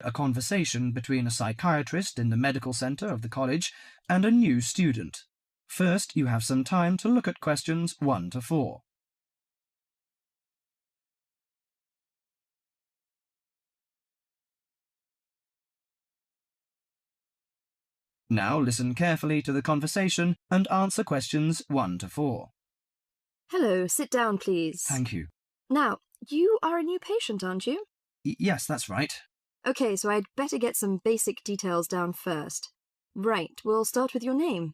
A conversation between a psychiatrist in the medical centre of the college and a new student. First, you have some time to look at questions 1 to 4. Now listen carefully to the conversation and answer questions 1 to 4. Hello, sit down, please. Thank you. Now, you are a new patient, aren't you? Yes, that's right. Okay, so I'd better get some basic details down first. Right, we'll start with your name.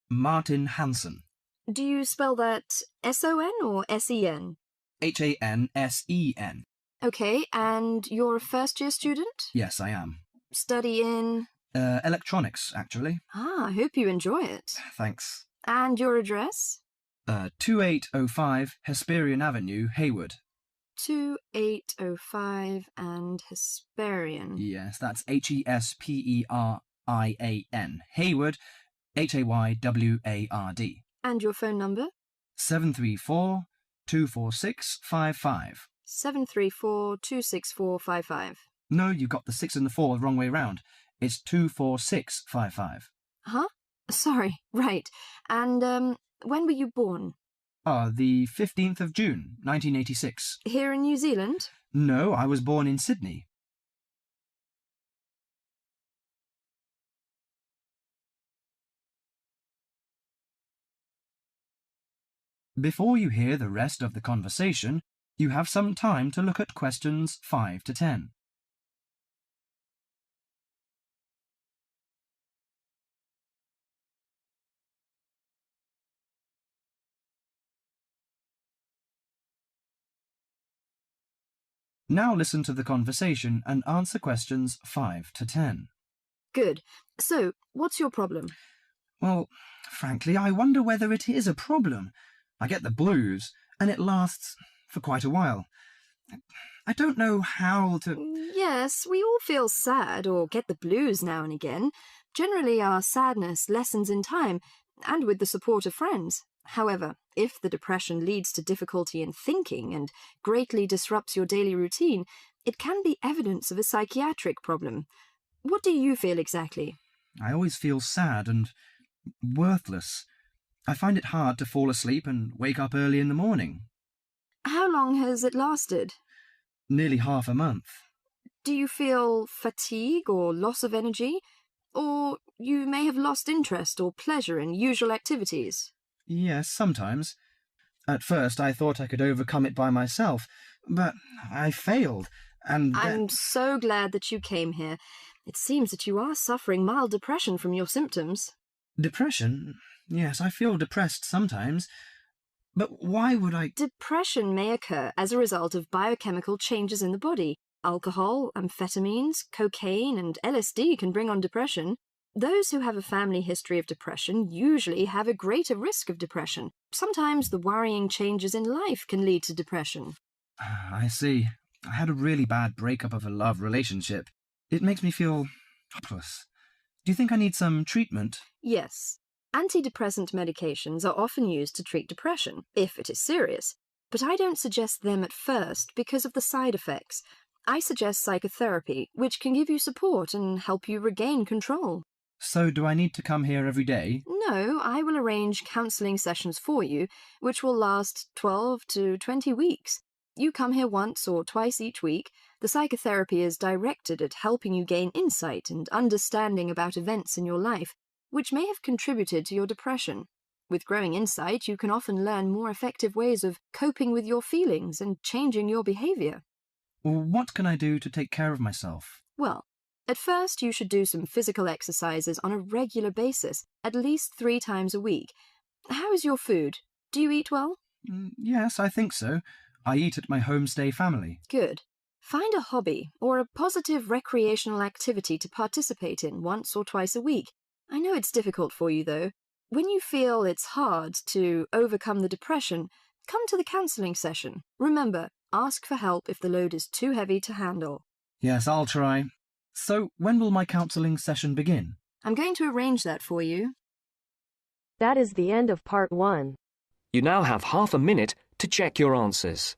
Martin Hansen. Do you spell that S-O-N or S-E-N? Hansen. Okay, and you're a first-year student? Yes, I am. Study in? Electronics, actually. I hope you enjoy it. Thanks. And your address? 2805 Hesperian Avenue, Hayward. 2805 and Hesperian. Yes, that's Hesperian. Hayward, Hayward. And your phone number? 734-246-55. 734-26455. No, you got the 6 and the 4 the wrong way round. It's 24655. Huh? Sorry, right. And, when were you born? The 15th of June, 1986. Here in New Zealand? No, I was born in Sydney. Before you hear the rest of the conversation, you have some time to look at questions 5 to 10. Now listen to the conversation and answer questions 5 to 10. Good. So, what's your problem? Well, frankly, I wonder whether it is a problem. I get the blues, and it lasts for quite a while. I don't know how to... Yes, we all feel sad or get the blues now and again. Generally, our sadness lessens in time, and with the support of friends. However, if the depression leads to difficulty in thinking and greatly disrupts your daily routine, it can be evidence of a psychiatric problem. What do you feel exactly? I always feel sad and worthless. I find it hard to fall asleep and wake up early in the morning. How long has it lasted? Nearly half a month. Do you feel fatigue or loss of energy? Or you may have lost interest or pleasure in usual activities? Yes, sometimes. At first I thought I could overcome it by myself, but I failed, and... I'm so glad that you came here. It seems that you are suffering mild depression from your symptoms. Depression? Yes, I feel depressed sometimes. But why would I... Depression may occur as a result of biochemical changes in the body. Alcohol, amphetamines, cocaine, and LSD can bring on depression. Those who have a family history of depression usually have a greater risk of depression. Sometimes the worrying changes in life can lead to depression. I see. I had a really bad breakup of a love relationship. It makes me feel hopeless. Do you think I need some treatment? Yes. Antidepressant medications are often used to treat depression, if it is serious. But I don't suggest them at first because of the side effects. I suggest psychotherapy, which can give you support and help you regain control. So do I need to come here every day? No, I will arrange counselling sessions for you, which will last 12 to 20 weeks. You come here once or twice each week. The psychotherapy is directed at helping you gain insight and understanding about events in your life, which may have contributed to your depression. With growing insight, you can often learn more effective ways of coping with your feelings and changing your behaviour. What can I do to take care of myself? Well, at first you should do some physical exercises on a regular basis, at least 3 times a week. How is your food? Do you eat well? Yes, I think so. I eat at my homestay family. Good. Find a hobby or a positive recreational activity to participate in once or twice a week. I know it's difficult for you, though. When you feel it's hard to overcome the depression, come to the counselling session. Remember, ask for help if the load is too heavy to handle. Yes, I'll try. So, when will my counselling session begin? I'm going to arrange that for you. That is the end of part 1. You now have half a minute to check your answers.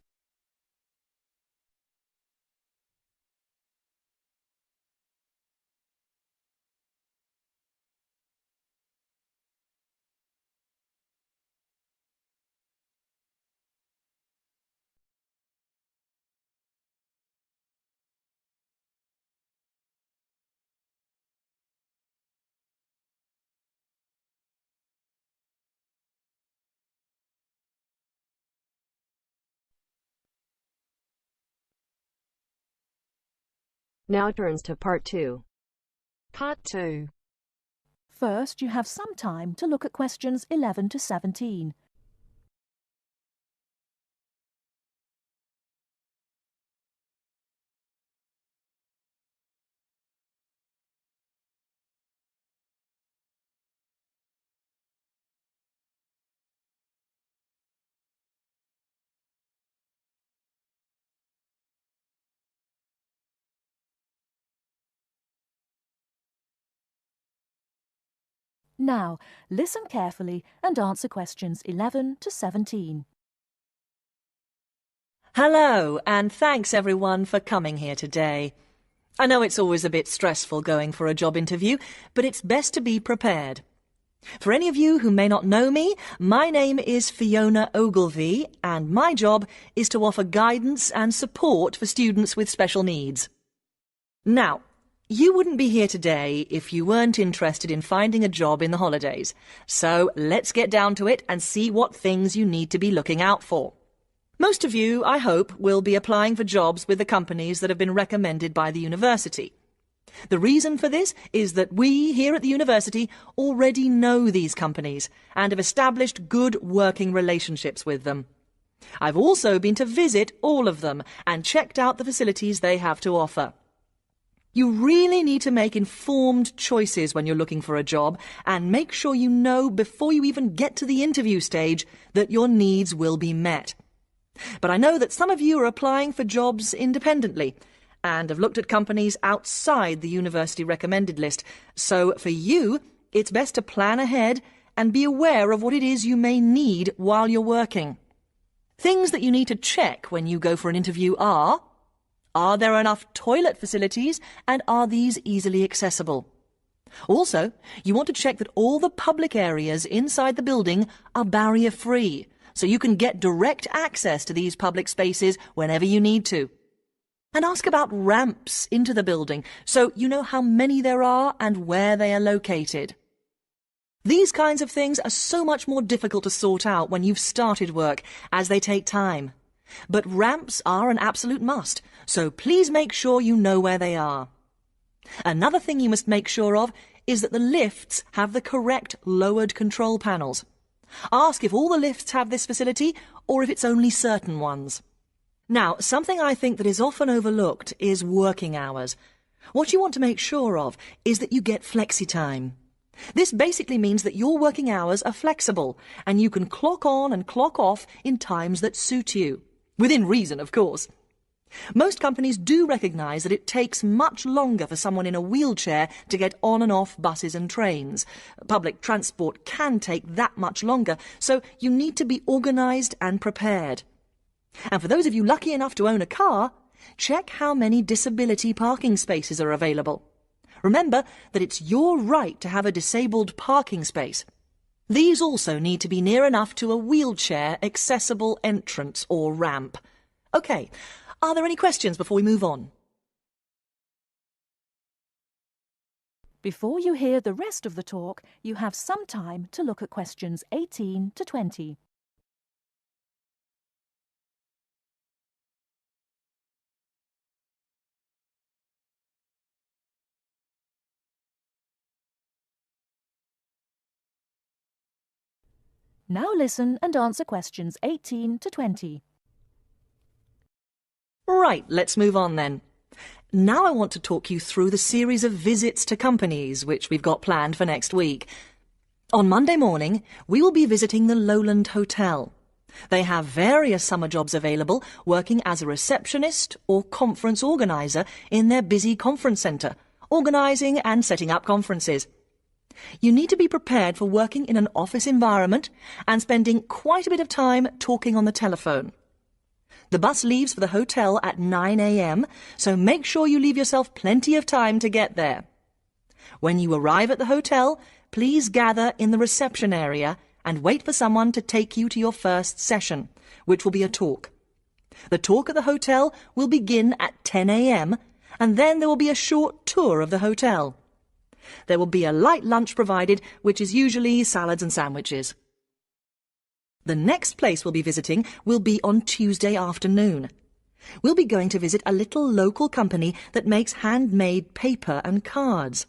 Now turns to Part 2. Part 2. First, you have some time to look at questions 11 to 17. Now, listen carefully and answer questions 11 to 17. Hello, and thanks everyone for coming here today. I know it's always a bit stressful going for a job interview, but it's best to be prepared. For any of you who may not know me, my name is Fiona Ogilvie, and my job is to offer guidance and support for students with special needs. Now, you wouldn't be here today if you weren't interested in finding a job in the holidays. So let's get down to it and see what things you need to be looking out for. Most of you, I hope, will be applying for jobs with the companies that have been recommended by the university. The reason for this is that we here at the university already know these companies and have established good working relationships with them. I've also been to visit all of them and checked out the facilities they have to offer. You really need to make informed choices when you're looking for a job and make sure you know before you even get to the interview stage that your needs will be met. But I know that some of you are applying for jobs independently and have looked at companies outside the university recommended list. So for you, it's best to plan ahead and be aware of what it is you may need while you're working. Things that you need to check when you go for an interview are there enough toilet facilities and are these easily accessible? Also, you want to check that all the public areas inside the building are barrier-free, so you can get direct access to these public spaces whenever you need to. And ask about ramps into the building, so you know how many there are and where they are located. These kinds of things are so much more difficult to sort out when you've started work, as they take time. But ramps are an absolute must, so please make sure you know where they are. Another thing you must make sure of is that the lifts have the correct lowered control panels. Ask if all the lifts have this facility or if it's only certain ones. Now, something I think that is often overlooked is working hours. What you want to make sure of is that you get flexi-time. This basically means that your working hours are flexible and you can clock on and clock off in times that suit you. Within reason, of course. Most companies do recognise that it takes much longer for someone in a wheelchair to get on and off buses and trains. Public transport can take that much longer, so you need to be organised and prepared. And for those of you lucky enough to own a car, check how many disability parking spaces are available. Remember that it's your right to have a disabled parking space. These also need to be near enough to a wheelchair-accessible entrance or ramp. OK, are there any questions before we move on? Before you hear the rest of the talk, you have some time to look at questions 18 to 20. Now listen and answer questions 18 to 20. Right, let's move on then. Now I want to talk you through the series of visits to companies which we've got planned for next week. On Monday morning, we will be visiting the Lowland Hotel. They have various summer jobs available, working as a receptionist or conference organiser in their busy conference centre, organising and setting up conferences. You need to be prepared for working in an office environment and spending quite a bit of time talking on the telephone. The bus leaves for the hotel at 9 a.m, so make sure you leave yourself plenty of time to get there. When you arrive at the hotel, please gather in the reception area and wait for someone to take you to your first session, which will be a talk. The talk at the hotel will begin at 10 a.m, and then there will be a short tour of the hotel. There will be a light lunch provided, which is usually salads and sandwiches. The next place we'll be visiting will be on Tuesday afternoon. We'll be going to visit a little local company that makes handmade paper and cards.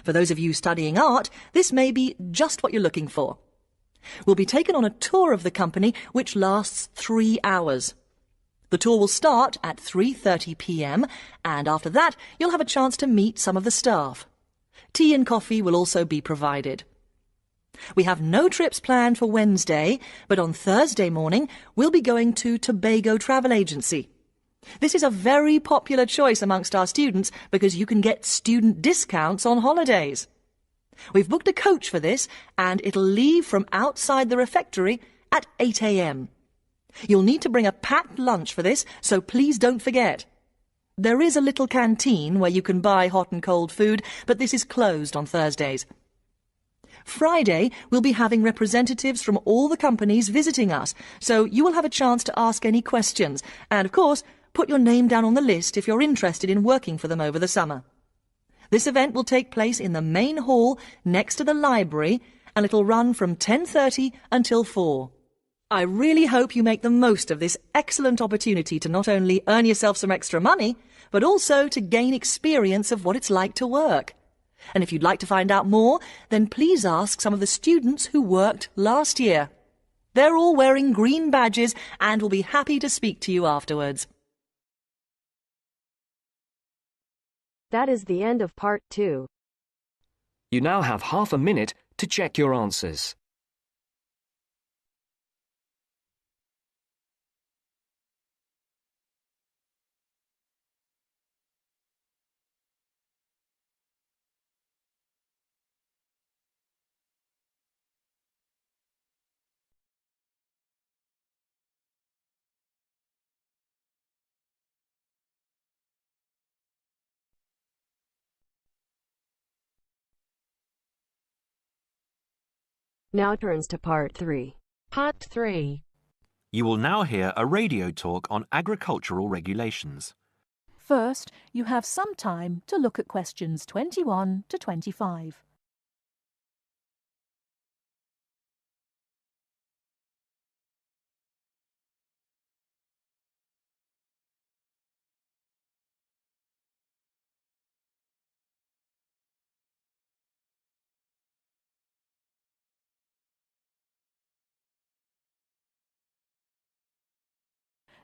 For those of you studying art, this may be just what you're looking for. We'll be taken on a tour of the company which lasts 3 hours. The tour will start at 3:30 p.m. and after that you'll have a chance to meet some of the staff. Tea and coffee will also be provided. We have no trips planned for Wednesday, but on Thursday morning we'll be going to Tobago Travel Agency. This is a very popular choice amongst our students because you can get student discounts on holidays. We've booked a coach for this and it'll leave from outside the refectory at 8 a.m. You'll need to bring a packed lunch for this, so please don't forget. There is a little canteen where you can buy hot and cold food, but this is closed on Thursdays. Friday, we'll be having representatives from all the companies visiting us, so you will have a chance to ask any questions, and of course, put your name down on the list if you're interested in working for them over the summer. This event will take place in the main hall next to the library, and it'll run from 10:30 until 4. I really hope you make the most of this excellent opportunity to not only earn yourself some extra money, but also to gain experience of what it's like to work. And if you'd like to find out more, then please ask some of the students who worked last year. They're all wearing green badges and will be happy to speak to you afterwards. That is the end of part 2. You now have half a minute to check your answers. Now turns to part 3. Part 3. You will now hear a radio talk on agricultural regulations. First, you have some time to look at questions 21 to 25.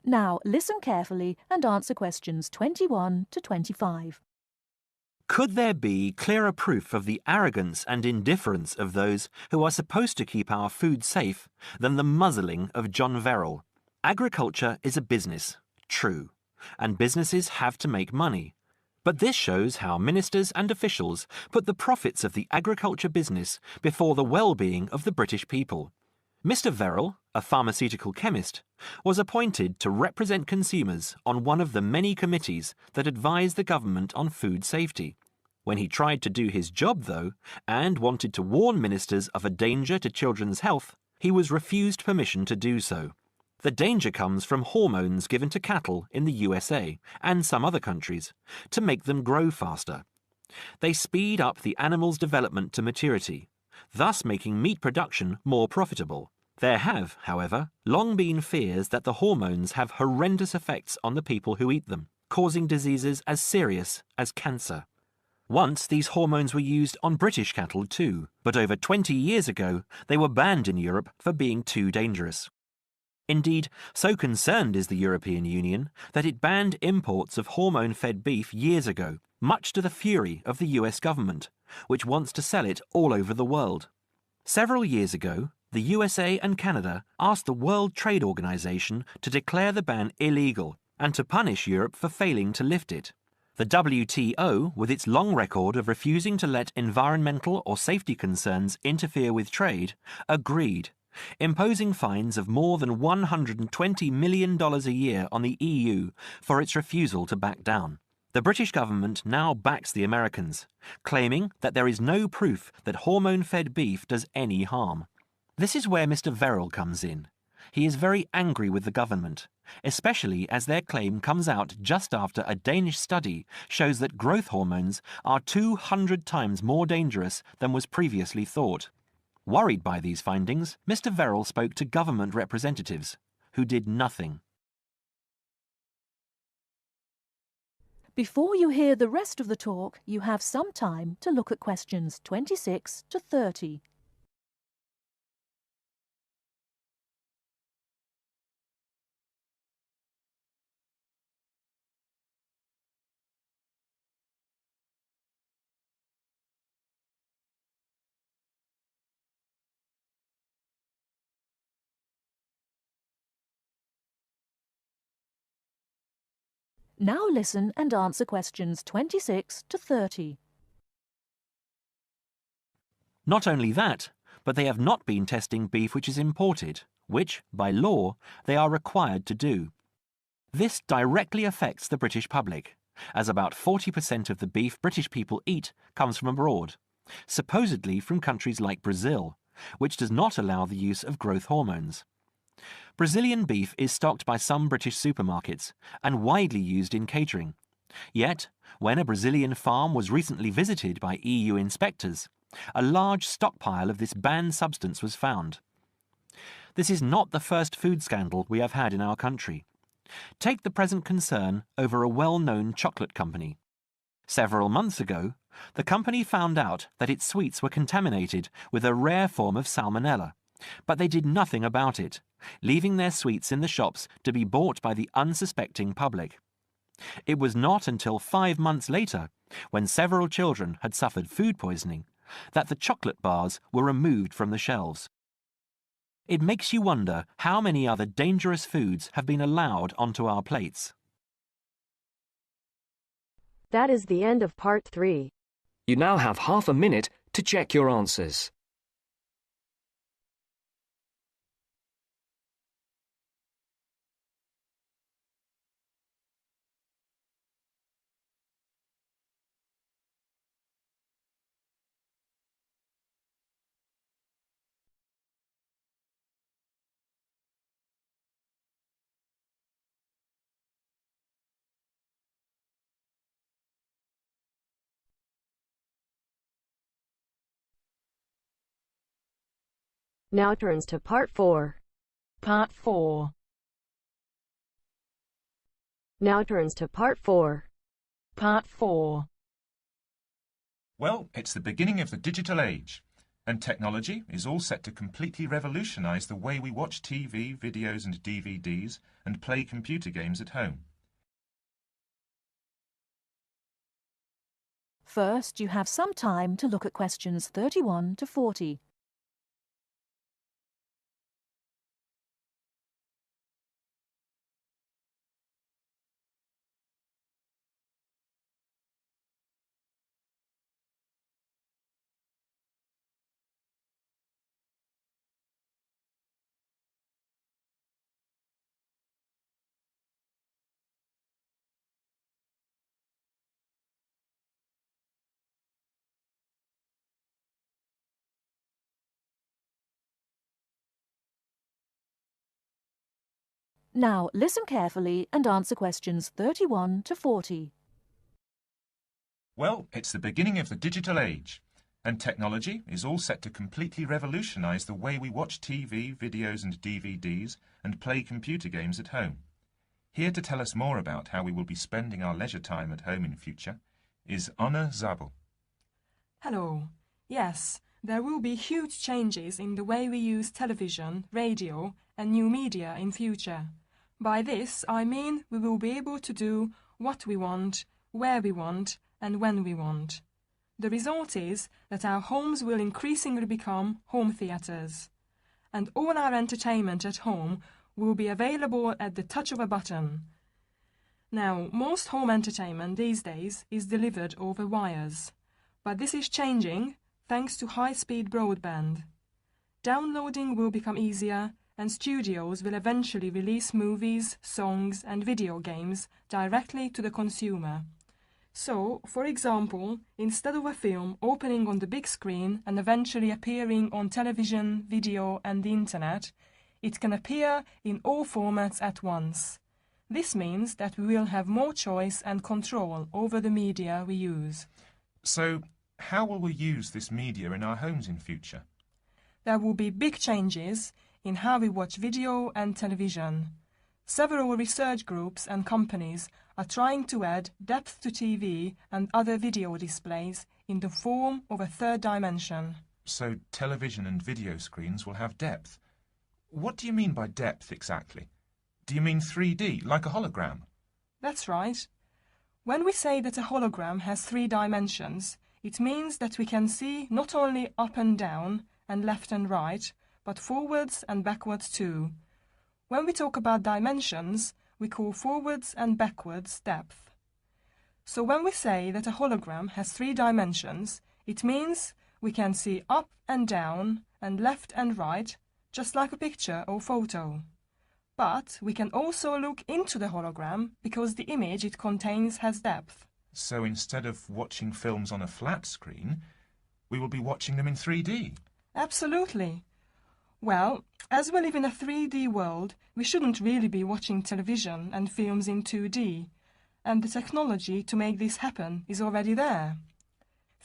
Now listen carefully and answer questions 21 to 25. Could there be clearer proof of the arrogance and indifference of those who are supposed to keep our food safe than the muzzling of John Verrill? Agriculture is a business, true, and businesses have to make money. But this shows how ministers and officials put the profits of the agriculture business before the well-being of the British people. Mr. Verrill, a pharmaceutical chemist, was appointed to represent consumers on one of the many committees that advise the government on food safety. When he tried to do his job, though, and wanted to warn ministers of a danger to children's health, he was refused permission to do so. The danger comes from hormones given to cattle in the USA and some other countries to make them grow faster. They speed up the animal's development to maturity, thus making meat production more profitable. There have, however, long been fears that the hormones have horrendous effects on the people who eat them, causing diseases as serious as cancer. Once these hormones were used on British cattle too, but over 20 years ago they were banned in Europe for being too dangerous. Indeed, so concerned is the European Union that it banned imports of hormone-fed beef years ago, much to the fury of the US government, which wants to sell it all over the world. Several years ago, the USA and Canada asked the World Trade Organization to declare the ban illegal and to punish Europe for failing to lift it. The WTO, with its long record of refusing to let environmental or safety concerns interfere with trade, agreed, imposing fines of more than $120 million a year on the EU for its refusal to back down. The British government now backs the Americans, claiming that there is no proof that hormone-fed beef does any harm. This is where Mr. Verrill comes in. He is very angry with the government, especially as their claim comes out just after a Danish study shows that growth hormones are 200 times more dangerous than was previously thought. Worried by these findings, Mr. Verrill spoke to government representatives, who did nothing. Before you hear the rest of the talk, you have some time to look at questions 26 to 30. Now listen and answer questions 26 to 30. Not only that, but they have not been testing beef which is imported, which, by law, they are required to do. This directly affects the British public, as about 40% of the beef British people eat comes from abroad, supposedly from countries like Brazil, which does not allow the use of growth hormones. Brazilian beef is stocked by some British supermarkets and widely used in catering. Yet, when a Brazilian farm was recently visited by EU inspectors, a large stockpile of this banned substance was found. This is not the first food scandal we have had in our country. Take the present concern over a well-known chocolate company. Several months ago, the company found out that its sweets were contaminated with a rare form of salmonella, but they did nothing about it, leaving their sweets in the shops to be bought by the unsuspecting public. It was not until 5 months later, when several children had suffered food poisoning, that the chocolate bars were removed from the shelves. It makes you wonder how many other dangerous foods have been allowed onto our plates. That is the end of part 3. You now have half a minute to check your answers. Now turns to part 4. Part 4. Now turns to part 4. Part 4. Well, it's the beginning of the digital age, and technology is all set to completely revolutionise the way we watch TV, videos and DVDs and play computer games at home. First, you have some time to look at questions 31 to 40. Now listen carefully and answer questions 31 to 40. Well, it's the beginning of the digital age, and technology is all set to completely revolutionise the way we watch TV, videos and DVDs and play computer games at home. Here to tell us more about how we will be spending our leisure time at home in future is Anna Zabel. Hello. Yes, there will be huge changes in the way we use television, radio and new media in future. By this, I mean we will be able to do what we want, where we want and when we want. The result is that our homes will increasingly become home theatres, and all our entertainment at home will be available at the touch of a button. Now, most home entertainment these days is delivered over wires, but this is changing thanks to high-speed broadband. Downloading will become easier, and studios will eventually release movies, songs and video games directly to the consumer. So, for example, instead of a film opening on the big screen and eventually appearing on television, video and the internet, it can appear in all formats at once. This means that we will have more choice and control over the media we use. So, how will we use this media in our homes in future? There will be big changes in how we watch video and television. Several research groups and companies are trying to add depth to TV and other video displays in the form of a third dimension. So television and video screens will have depth. What do you mean by depth exactly? Do you mean 3D, like a hologram? That's right. When we say that a hologram has 3 dimensions, it means that we can see not only up and down and left and right, but forwards and backwards too. When we talk about dimensions, we call forwards and backwards depth. So when we say that a hologram has 3 dimensions, it means we can see up and down and left and right, just like a picture or photo. But we can also look into the hologram because the image it contains has depth. So instead of watching films on a flat screen, we will be watching them in 3D? Absolutely. Well, as we live in a 3D world, we shouldn't really be watching television and films in 2D, and the technology to make this happen is already there.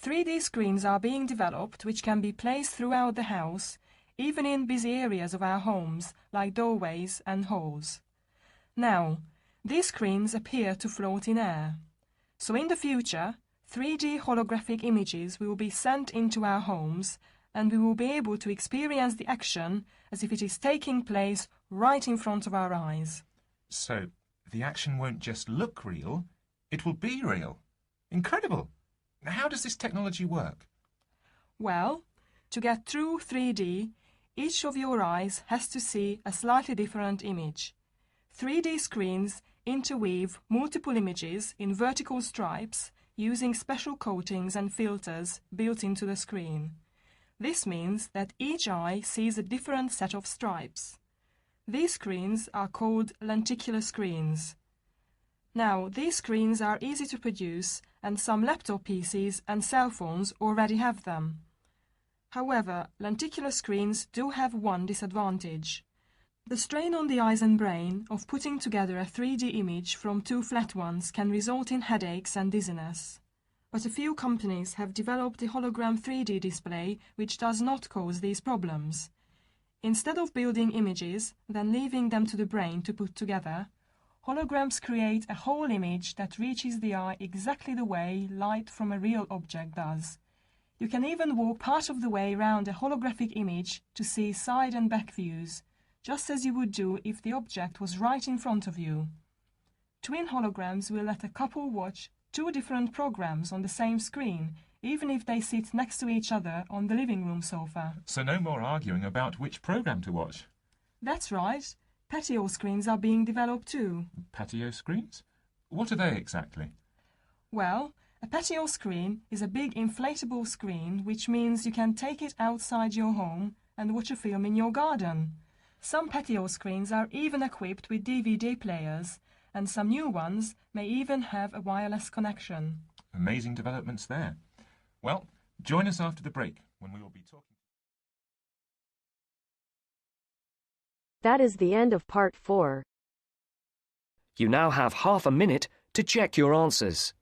3D screens are being developed which can be placed throughout the house, even in busy areas of our homes, like doorways and halls. Now, these screens appear to float in air. So in the future, 3D holographic images will be sent into our homes, and we will be able to experience the action as if it is taking place right in front of our eyes. So the action won't just look real, it will be real. Incredible! How does this technology work? Well, to get through 3D, each of your eyes has to see a slightly different image. 3D screens interweave multiple images in vertical stripes using special coatings and filters built into the screen. This means that each eye sees a different set of stripes. These screens are called lenticular screens. Now, these screens are easy to produce, and some laptop PCs and cell phones already have them. However, lenticular screens do have one disadvantage. The strain on the eyes and brain of putting together a 3D image from 2 flat ones can result in headaches and dizziness. But a few companies have developed a hologram 3D display which does not cause these problems. Instead of building images, then leaving them to the brain to put together, holograms create a whole image that reaches the eye exactly the way light from a real object does. You can even walk part of the way around a holographic image to see side and back views, just as you would do if the object was right in front of you. Twin holograms will let a couple watch 2 different programs on the same screen, even if they sit next to each other on the living room sofa. So no more arguing about which program to watch. That's right. Patio screens are being developed too. Patio screens? What are they exactly? Well, a patio screen is a big inflatable screen, which means you can take it outside your home and watch a film in your garden. Some patio screens are even equipped with DVD players, and some new ones may even have a wireless connection. Amazing developments there. Well, join us after the break when we will be talking. That is the end of part 4. You now have half a minute to check your answers.